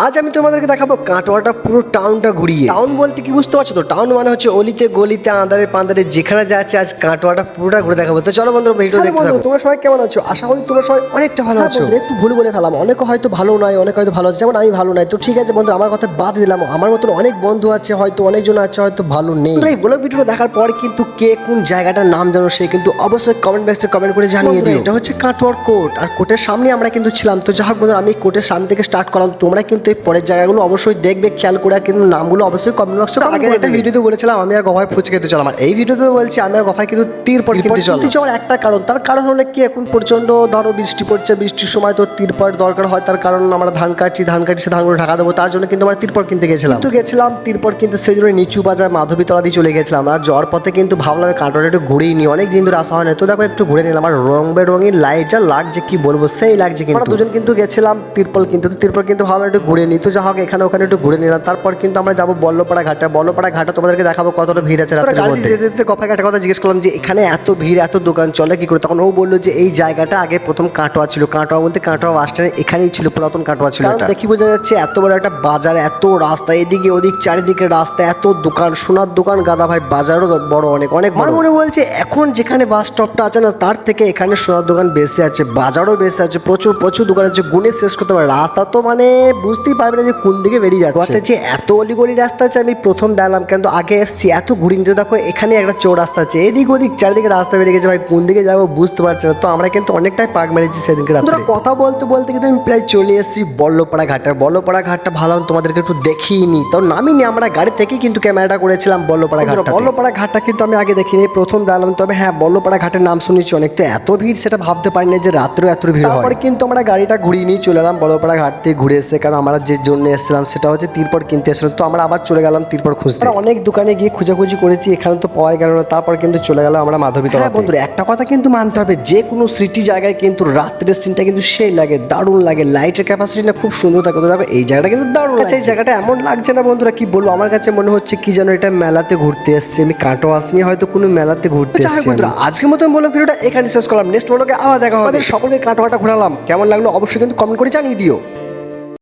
আজ আমি তোমাদেরকে দেখাবো কাটোয়াটা পুরো টাউনটা ঘুরিয়ে। টাউন বলতে কি বুঝতে পারছো তো? টাউন মানে হচ্ছে অলিতে গলিতে আঁধারে পাঁধারে যেখানে যাচ্ছে আজ কাটোয়াটা পুরোটা ঘুরে দেখাবো। তো চলো বন্ধুরা ভিডিও দেখতে থাকো। তোমরা সবাই কেমন আছো? আশা করি তোমরা সবাই অনেকটা ভালো আছো। একটু ভুল বলে ফেলাম, অনেকে হয়তো ভালো নয়, অনেকে হয়তো ভালো আছে, যেমন আমি ভালো নাই। তো ঠিক আছে বন্ধু, আমার কথা বাদ দিলাম। আমার মতন অনেক বন্ধু আছে, হয়তো অনেকজন আছে হয়তো ভালো নেই। এই ব্লগ ভিডিও দেখার পর কিন্তু কে কোন জায়গাটার নাম জানো সে কিন্তু অবশ্যই কমেন্ট বক্সে কমেন্ট করে জানিয়ে দিও। এটা হচ্ছে কাটোয়ার কোর্ট, আর কোর্টের সামনে আমরা কিন্তু ছিলাম। তো যাই হোক বন্ধুরা, আমি কোর্টের সামনে থেকে স্টার্ট করলাম। তোমরা কিন্তু এই পরের জায়গাগুলো অবশ্যই দেখবে, খেয়াল করে, আর কিন্তু নামগুলো অবশ্যই কমেন্ট বক্সে আগে একটা ভিডিওতে বলেছিলাম আমি আর গভায় ফুচকা খেতে চলাম, আর এই ভিডিওতে বলছি আমি আর গভায় কিন্তু তিরপট কিনতে চলাম। একটা কারণ, তার কারণ হলো কি এখন প্রচন্ড ধরো বৃষ্টি পড়ছে, বৃষ্টির সময় তো তিরপট দরকার হয়। তার কারণ আমরা ধান কাটছি সে ধানগুলো ঢাকা দেবো, তার জন্য কিন্তু আমরা তিরপট কিনতে গেছিলাম। তিরপট কিন্তু সেই জন্য নিচু বাজার মাধবীতলা দিয়ে চলে গেছিলাম। আর যাওয়ার পথে কিন্তু ভাবলাম কাটোয়াটা একটু ঘুরেই নি, অনেক দিন ধরে আসা হয় না। তো দেখো একটু ঘুরে নিলাম, আর রং বেরঙিন লাইট যা লাগছে কি বলবো, সেই লাগছে। কিন্তু আমরা দুজন কিন্তু গেছিলাম তিরপল কিন্তু, তিরপল কিন্তু ভালো একটু ঘুরে নি। তো যা হোক এখানে ওখানে একটু ঘুরে নিলাম। তারপর কিন্তু আমরা যাবো বল্লপাড়া ঘাটে। বল্লপাড়া ঘাটে তোমাদেরকে দেখাবো কতটা ভিড় আছে রাতের মধ্যে। কফায় একটা কথা জিজ্ঞেস করলাম যে এখানে এত ভিড় এত দোকান চলে কি করে, তখন ও বললো যে এই জায়গাটা আগে প্রথম কাটোয়া ছিল। কাটোয়া বলতে কাটোয়া বাস স্ট্যান্ড এখানেই ছিল, পুরাতন কাটোয়া ছিল। দেখি বোঝা যাচ্ছে এত বড় একটা বাজার, এত রাস্তা, এদিকে ওদিক চারিদিকে রাস্তা, এত দোকান, সোনার দোকান গাদা ভাই, বাজারও বড়, অনেক অনেক বড়। মনে বলছে এখন যেখানে বাস স্টপটা আছে না তার থেকে এখানে সোনার দোকান বেশি আছে, বাজারও বেশি আছে, প্রচুর প্রচুর দোকান আছে, গুণে শেষ করতে পারে। রাস্তা তো মানে বুঝতেই পারবে না যে কোন দিকে বেরিয়ে যাচ্ছে। যে এত অলিগলি রাস্তা আছে আমি প্রথম দেখলাম, কিন্তু আগে এসেছি এত ঘুরি নিতে। দেখো এখানে একটা চৌরাস্তা আছে, এদিক ওদিক চারিদিকে রাস্তা বেরিয়ে গেছে ভাই, কোন দিকে যাবো বুঝতে পারছি না। তো আমরা কিন্তু অনেকটাই পাক মেরেছি সেদিনকে রাত্রে। কথা বলতে বলতে কিন্তু আমি প্রায় চলে এসেছি বল্লপাড়া ঘাটে। বল্লপাড়া ঘাটটা ভালো তোমাদেরকে একটু দেখিনি, তো নামিনি, আমরা গাড়ি থেকে কিন্তু ক্যামেরাটা করেছিলাম বল্লপাড়া ঘাট। বল্লপাড়া ঘাটটা কিন্তু আমি আগে দেখিনি, প্রথম দেখলাম। তবে হ্যাঁ, বল্লপাড়া ঘাটের নাম শুনেছি অনেক, তো এত ভিড় সেটা ভাবতে পারিনি যে রাত্রেও এত ভিড় হয়। তারপরে কিন্তু আমরা গাড়িটা ঘুরিয়ে নিয়ে চলে এলাম বল্লপাড়া ঘাট থেকে ঘুরে এসে, কারণ আমরা যে জন্য এসেছিলাম সেটা হচ্ছে তিরপট কিনতে এসেছিলাম। তো আমরা আবার চলে গেলাম তিরপট খুঁজতে। অনেক দোকানে গিয়ে খোঁজাখুঁজি করেছি, এখানে তো পাওয়াই গেল না। তারপর কিন্তু চলে গেলাম আমরা মাধবীতলা। বন্ধুরা একটা কথা কিন্তু মানতে হবে, যে কোনো সিটি জায়গায় কিন্তু রাত্রের সিনটা কিন্তু সেই লাগে, দারুণ লাগে, লাইটের ক্যাপাসিটি না খুব সুন্দর থাকে। তো দেখো এই জায়গাটা কিন্তু দারুণ লাগছে। এই জায়গাটা এমন লাগছে না বন্ধুরা কি বলবো, আমার কাছে মনে হচ্ছে কি যেন এটা মেলাতে ঘুরতে এসেছি আমি, কাটোয়া আসিনি, হয়তো কোনো মেলাতে ঘুরতে এসেছি। বন্ধুরা আজকের মতো বলো ভিডিওটা এখানে শেষ করলাম, নেক্সট ব্লগে আবার দেখা হবে। সকলকে কাটোয়াটা ঘোরালাম, কেমন লাগলো অবশ্যই কিন্তু কমেন্ট করে জানিয়ে দিও।